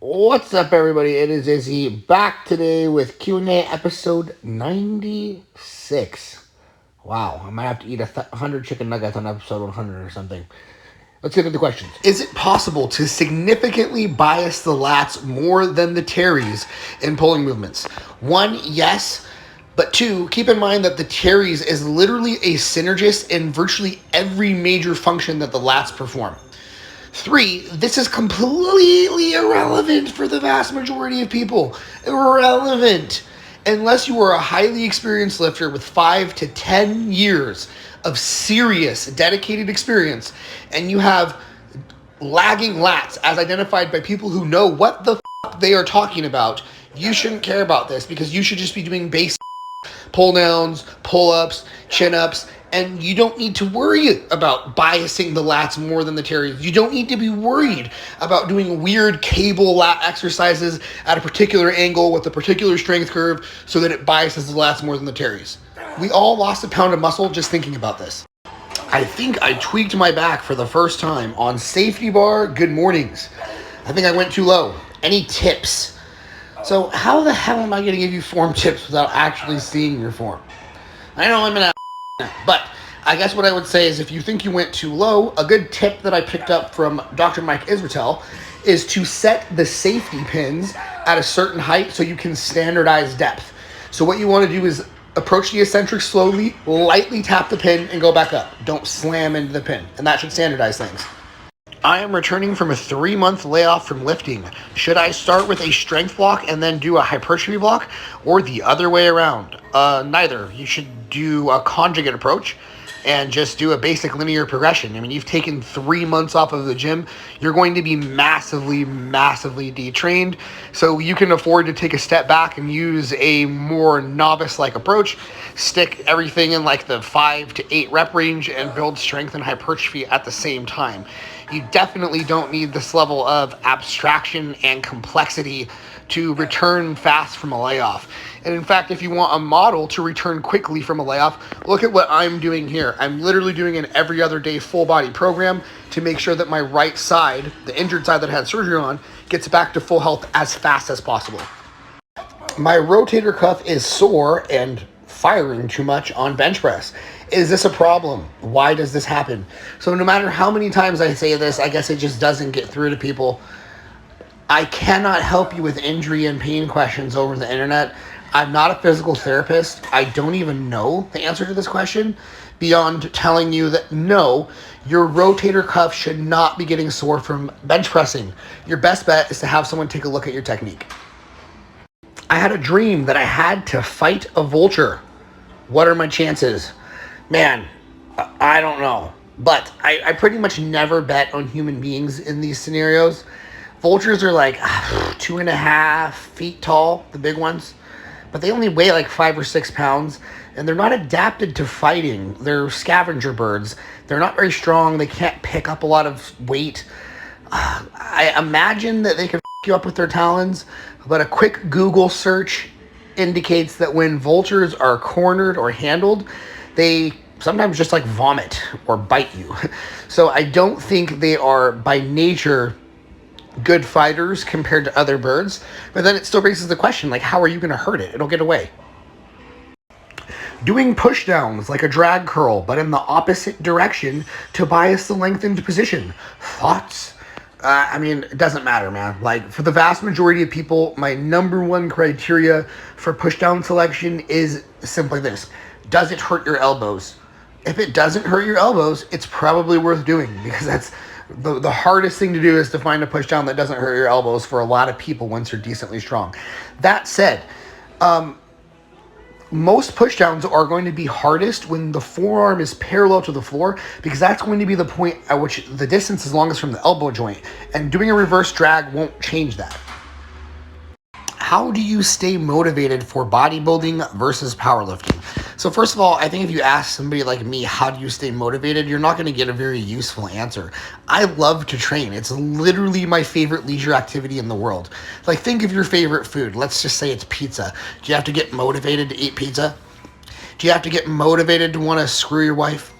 What's up, everybody? It is Izzy back today with Q&A episode 96. Wow, I might have to eat 100 chicken nuggets on episode 100 or something. Let's get into the questions. Is it possible to significantly bias the lats more than the teres in pulling movements? One, yes. But two, keep in mind that the teres is literally a synergist in virtually every major function that the lats perform. Three, this is completely irrelevant for the vast majority of people. Irrelevant. Unless you are a highly experienced lifter with 5 to 10 years of serious, dedicated experience, and you have lagging lats as identified by people who know what the they are talking about, you shouldn't care about this because you should just be doing basic pull downs, pull ups, chin ups, and you don't need to worry about biasing the lats more than the teres. You don't need to be worried about doing weird cable lat exercises at a particular angle with a particular strength curve so that it biases the lats more than the teres. We all lost a pound of muscle just thinking about this. I think I tweaked my back for the first time on safety bar good mornings. I think I went too low. Any tips? So how the hell am I going to give you form tips without actually seeing your form? I know I'm an but I guess what I would say is if you think you went too low, a good tip that I picked up from Dr. Mike Israetel is to set the safety pins at a certain height so you can standardize depth. So what you want to do is approach the eccentric slowly, lightly tap the pin, and go back up. Don't slam into the pin, and that should standardize things. I am returning from a 3-month layoff from lifting. Should I start with a strength block and then do a hypertrophy block, or the other way around? Neither. You should do a conjugate approach and just do a basic linear progression. I mean, you've taken 3 months off of the gym. You're going to be massively detrained. So you can afford to take a step back and use a more novice-like approach. Stick everything in like the 5 to 8 rep range and build strength and hypertrophy at the same time. You definitely don't need this level of abstraction and complexity to return fast from a layoff. And in fact, if you want a model to return quickly from a layoff, look at what I'm doing here. I'm literally doing an every other day full body program to make sure that my right side, the injured side that I had surgery on, gets back to full health as fast as possible. My rotator cuff is sore and firing too much on bench press. Is this a problem? Why does this happen? So no matter how many times I say this, I guess it just doesn't get through to people. I cannot help you with injury and pain questions over the internet. I'm not a physical therapist. I don't even know the answer to this question beyond telling you that no, your rotator cuff should not be getting sore from bench pressing. Your best bet is to have someone take a look at your technique. I had a dream that I had to fight a vulture. What are my chances? Man, I don't know. But I pretty much never bet on human beings in these scenarios. Vultures are like 2.5 feet tall, the big ones. But they only weigh like 5 or 6 pounds. And they're not adapted to fighting. They're scavenger birds. They're not very strong. They can't pick up a lot of weight. I imagine that they can you up with their talons. But a quick Google search indicates that when vultures are cornered or handled, they sometimes just like vomit or bite you. So I don't think they are by nature good fighters compared to other birds. But then it still raises the question, like, how are you going to hurt it? It'll get away. Doing pushdowns like a drag curl, but in the opposite direction to bias the lengthened position. Thoughts? I mean, it doesn't matter, man. Like, for the vast majority of people, my number one criteria for pushdown selection is simply this. Does it hurt your elbows? If it doesn't hurt your elbows, it's probably worth doing because that's the hardest thing to do is to find a pushdown that doesn't hurt your elbows for a lot of people once you're decently strong. That said, most pushdowns are going to be hardest when the forearm is parallel to the floor because that's going to be the point at which the distance is longest from the elbow joint. And doing a reverse drag won't change that. How do you stay motivated for bodybuilding versus powerlifting? So first of all, I think if you ask somebody like me, how do you stay motivated, you're not going to get a very useful answer. I love to train. It's literally my favorite leisure activity in the world. Like, think of your favorite food. Let's just say it's pizza. Do you have to get motivated to eat pizza? Do you have to get motivated to want to screw your wife?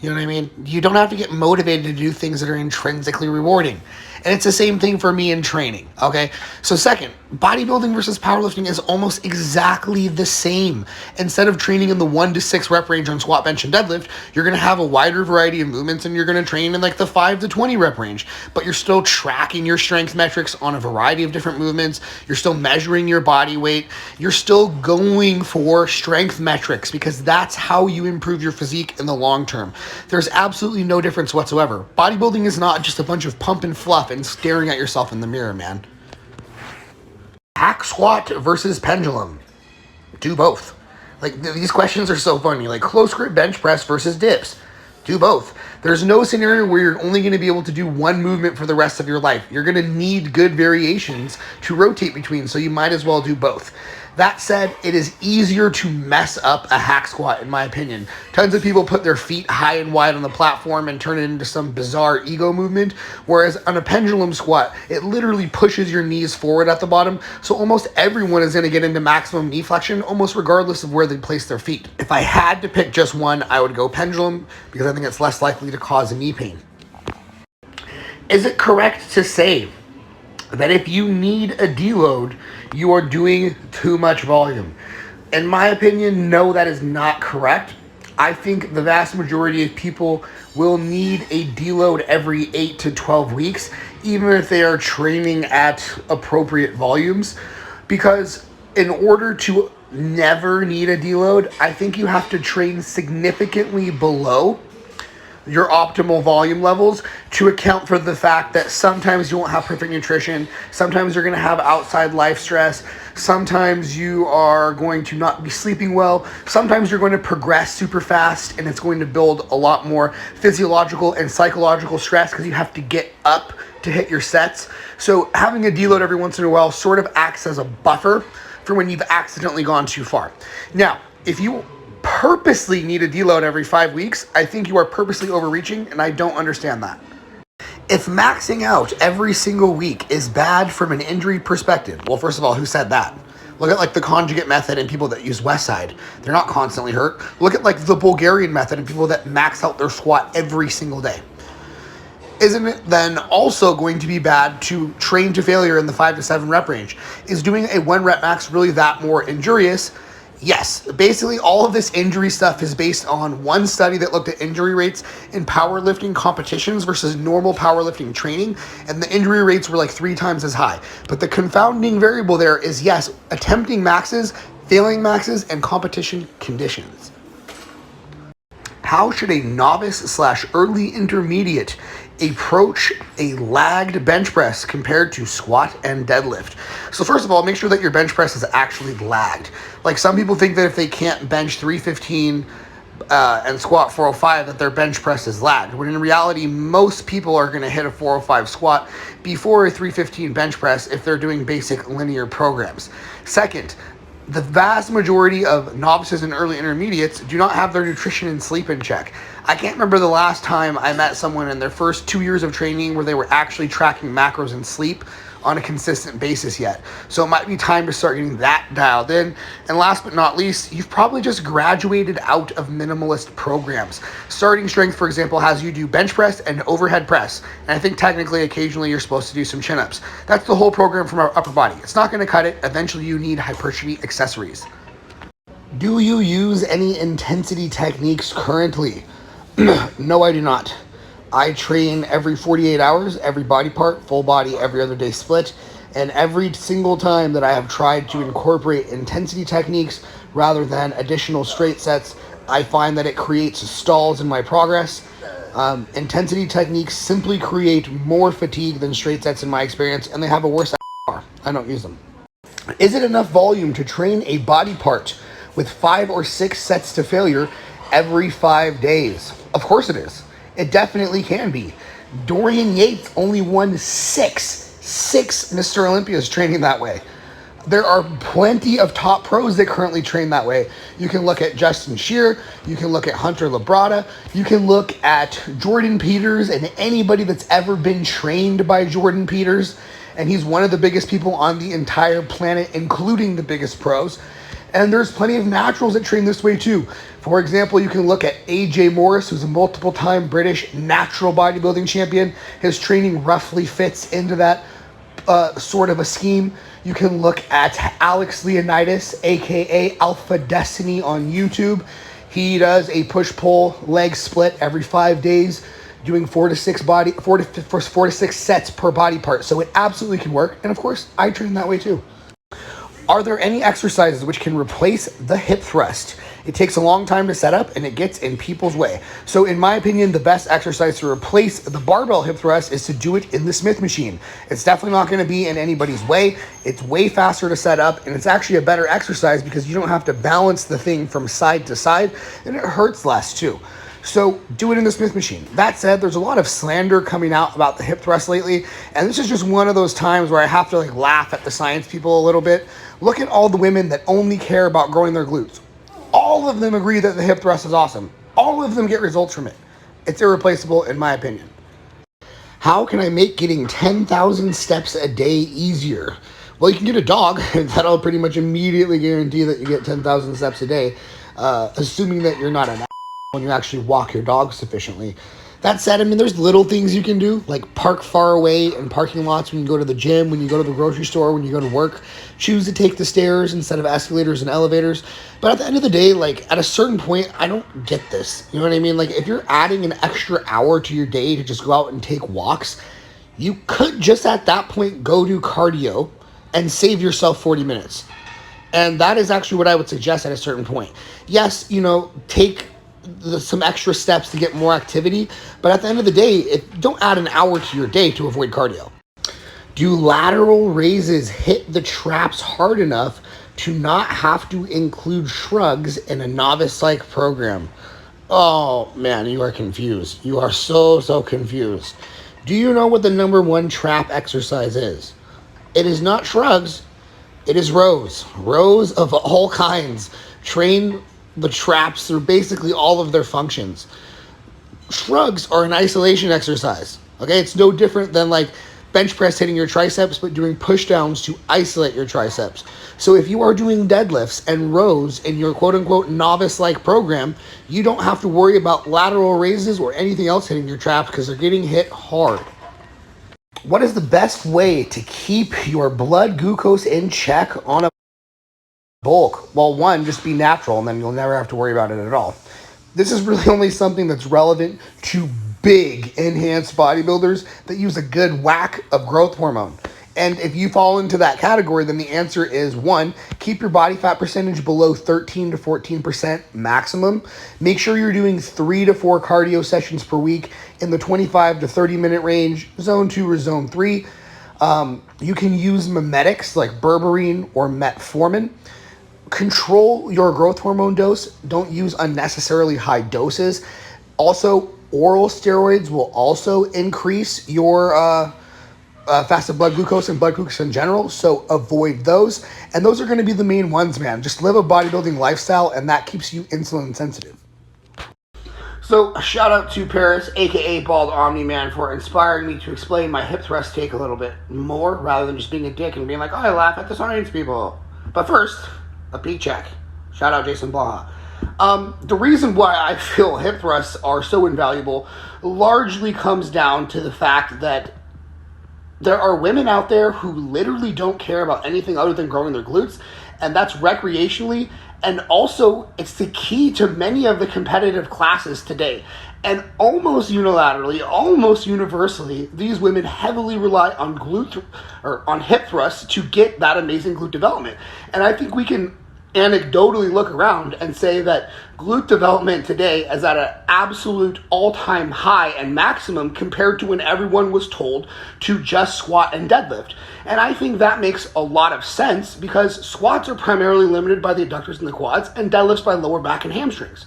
You know what I mean? You don't have to get motivated to do things that are intrinsically rewarding. And it's the same thing for me in training, okay? So second, bodybuilding versus powerlifting is almost exactly the same. Instead of training in the 1 to 6 rep range on squat, bench, and deadlift, you're going to have a wider variety of movements, and you're going to train in like the 5 to 20 rep range. But you're still tracking your strength metrics on a variety of different movements. You're still measuring your body weight. You're still going for strength metrics because that's how you improve your physique in the long term. There's absolutely no difference whatsoever. Bodybuilding is not just a bunch of pump and fluff and staring at yourself in the mirror, man. Hack squat versus pendulum. Do both. Like, these questions are so funny. Like, close grip bench press versus dips. Do both. There's no scenario where you're only going to be able to do one movement for the rest of your life. You're going to need good variations to rotate between, so you might as well do both. That said, it is easier to mess up a hack squat, in my opinion. Tons of people put their feet high and wide on the platform and turn it into some bizarre ego movement, whereas on a pendulum squat, it literally pushes your knees forward at the bottom, so almost everyone is going to get into maximum knee flexion, almost regardless of where they place their feet. If I had to pick just one, I would go pendulum, because I think it's less likely to cause a knee pain. Is it correct to say that if you need a deload, you are doing too much volume? In my opinion, no, that is not correct. I think the vast majority of people will need a deload every 8 to 12 weeks, even if they are training at appropriate volumes, because in order to never need a deload, I think you have to train significantly below your optimal volume levels to account for the fact that sometimes you won't have perfect nutrition, sometimes you're going to have outside life stress, sometimes you are going to not be sleeping well, sometimes you're going to progress super fast and it's going to build a lot more physiological and psychological stress because you have to get up to hit your sets. So having a deload every once in a while sort of acts as a buffer for when you've accidentally gone too far. Now, if you purposely need a deload every 5 weeks, I think you are purposely overreaching, and I don't understand that. If maxing out every single week is bad from an injury perspective, well, first of all, who said that? Look at like the conjugate method and people that use West Side. They're not constantly hurt. Look at like the Bulgarian method and people that max out their squat every single day. Isn't it then also going to be bad to train to failure in the 5 to 7 rep range? Is doing a 1 rep max really that more injurious? Yes, basically all of this injury stuff is based on one study that looked at injury rates in powerlifting competitions versus normal powerlifting training, and the injury rates were like 3 times as high. But the confounding variable there is, yes, attempting maxes, failing maxes, and competition conditions. How should a novice/early intermediate approach a lagged bench press compared to squat and deadlift? So first of all, make sure that your bench press is actually lagged. Like, some people think that if they can't bench 315 and squat 405 that their bench press is lagged, when in reality most people are going to hit a 405 squat before a 315 bench press if they're doing basic linear programs. Second, the vast majority of novices and early intermediates do not have their nutrition and sleep in check. I can't remember the last time I met someone in their first 2 years of training where they were actually tracking macros and sleep on a consistent basis yet. So it might be time to start getting that dialed in. And last but not least, you've probably just graduated out of minimalist programs. Starting strength, for example, has you do bench press and overhead press. And I think technically occasionally you're supposed to do some chin-ups. That's the whole program from our upper body. It's not going to cut it. Eventually you need hypertrophy accessories. Do you use any intensity techniques currently? No, I do not. I train every 48 hours, every body part, full body, every other day split. And every single time that I have tried to incorporate intensity techniques rather than additional straight sets, I find that it creates stalls in my progress. Intensity techniques simply create more fatigue than straight sets in my experience, and they have a worse R. I don't use them. Is it enough volume to train a body part with 5 or 6 sets to failure every 5 days? Of course it is. It definitely can be. Dorian Yates only won 6 Mr. Olympias training that way. There are plenty of top pros that currently train that way. You can look at Justin Shearer, you can look at Hunter Labrada, you can look at Jordan Peters and anybody that's ever been trained by Jordan Peters, and he's one of the biggest people on the entire planet, including the biggest pros. And there's plenty of naturals that train this way too. For example, you can look at AJ Morris, who's a multiple-time British natural bodybuilding champion. His training roughly fits into that sort of a scheme. You can look at Alex Leonidas, aka Alpha Destiny, on YouTube. He does a push-pull leg split every 5 days, doing 4 to 6 sets per body part. So it absolutely can work. And of course, I train that way too. Are there any exercises which can replace the hip thrust? It takes a long time to set up and it gets in people's way. So in my opinion, the best exercise to replace the barbell hip thrust is to do it in the Smith machine. It's definitely not going to be in anybody's way. It's way faster to set up, and it's actually a better exercise because you don't have to balance the thing from side to side, and it hurts less too. So do it in the Smith machine. That said, there's a lot of slander coming out about the hip thrust lately, and this is just one of those times where I have to laugh at the science people a little bit. Look at all the women that only care about growing their glutes. All of them agree that the hip thrust is awesome. All of them get results from it. It's irreplaceable in my opinion. How can I make getting 10,000 steps a day easier? Well, you can get a dog, and that'll pretty much immediately guarantee that you get 10,000 steps a day, assuming that you're not an when you actually walk your dog sufficiently. That said, I mean, there's little things you can do, like park far away in parking lots when you go to the gym, when you go to the grocery store, when you go to work. Choose to take the stairs instead of escalators and elevators. But at the end of the day, at a certain point, I don't get this. You know what I mean? If you're adding an extra hour to your day to just go out and take walks, you could just at that point go do cardio and save yourself 40 minutes. And that is actually what I would suggest at a certain point. Yes, take some extra steps to get more activity, but at the end of the day, don't add an hour to your day to avoid cardio. Do lateral raises hit the traps hard enough to not have to include shrugs in a novice-like program? Oh man, you are confused. You are so confused. Do you know what the number one trap exercise is? It is not shrugs. It is rows. Rows of all kinds. Train the traps through basically all of their functions. Shrugs are an isolation exercise. Okay, it's no different than bench press hitting your triceps, but doing pushdowns to isolate your triceps. So if you are doing deadlifts and rows in your quote-unquote novice-like program, you don't have to worry about lateral raises or anything else hitting your traps because they're getting hit hard. What is the best way to keep your blood glucose in check on a bulk? Well, one, just be natural, and then you'll never have to worry about it at all. This is really only something that's relevant to big enhanced bodybuilders that use a good whack of growth hormone. And if you fall into that category, then the answer is one, keep your body fat percentage below 13 to 14% maximum. Make sure you're doing 3 to 4 cardio sessions per week in the 25 to 30 minute range, zone 2 or zone 3. You can use mimetics like berberine or metformin. Control your growth hormone dose. Don't use unnecessarily high doses. Also, oral steroids will also increase your fasted blood glucose and blood glucose in general, so avoid those. And those are going to be the main ones, man. Just live a bodybuilding lifestyle, and that keeps you insulin sensitive. So, shout out to Paris, aka Bald Omni Man, for inspiring me to explain my hip thrust take a little bit more, rather than just being a dick and being like, oh, I laugh at the science people. But first, a P check. Shout out Jason Blaha. The reason why I feel hip thrusts are so invaluable largely comes down to the fact that there are women out there who literally don't care about anything other than growing their glutes, and that's recreationally, and also it's the key to many of the competitive classes today. And almost unilaterally, almost universally, these women heavily rely on on hip thrusts to get that amazing glute development. And I think we can anecdotally look around and say that glute development today is at an absolute all-time high and maximum compared to when everyone was told to just squat and deadlift. And I think that makes a lot of sense because squats are primarily limited by the adductors and the quads, and deadlifts by lower back and hamstrings.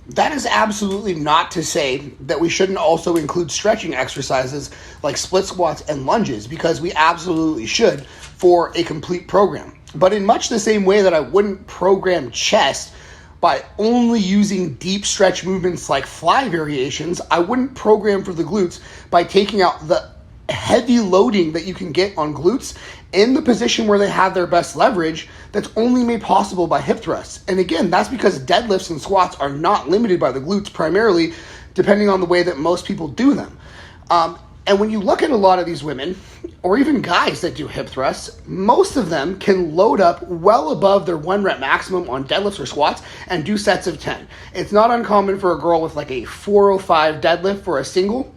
That is absolutely not to say that we shouldn't also include stretching exercises like split squats and lunges, because we absolutely should for a complete program. But in much the same way that I wouldn't program chest by only using deep stretch movements like fly variations, I wouldn't program for the glutes by taking out the heavy loading that you can get on glutes in the position where they have their best leverage that's only made possible by hip thrusts. And again, that's because deadlifts and squats are not limited by the glutes primarily, depending on the way that most people do them. And when you look at a lot of these women, or even guys that do hip thrusts, most of them can load up well above their 1 rep maximum on deadlifts or squats and do sets of 10. It's not uncommon for a girl with like a 405 deadlift for a single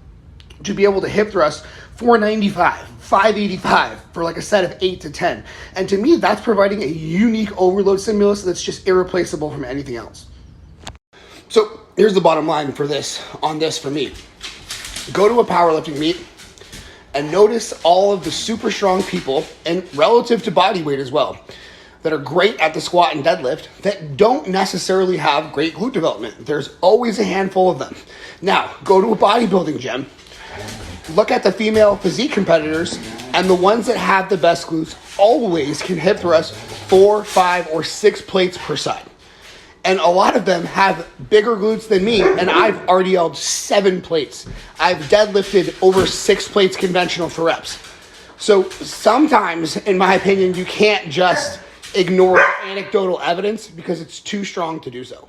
to be able to hip thrust 495, 585 for like a set of 8 to 10. And to me, that's providing a unique overload stimulus that's just irreplaceable from anything else. So here's the bottom line for this, on this for me. Go to a powerlifting meet and notice all of the super strong people, and relative to body weight as well, that are great at the squat and deadlift that don't necessarily have great glute development. There's always a handful of them. Now, go to a bodybuilding gym, look at the female physique competitors, and the ones that have the best glutes always can hip thrust 4, 5, or 6 plates per side. And a lot of them have bigger glutes than me, and I've RDL'd 7 plates. I've deadlifted over 6 plates conventional for reps. So sometimes, in my opinion, you can't just ignore anecdotal evidence because it's too strong to do so.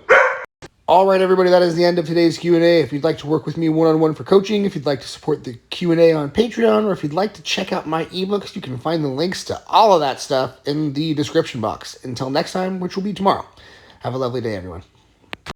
All right, everybody, that is the end of today's Q&A. If you'd like to work with me one-on-one for coaching, if you'd like to support the Q&A on Patreon, or if you'd like to check out my ebooks, you can find the links to all of that stuff in the description box. Until next time, which will be tomorrow. Have a lovely day, everyone.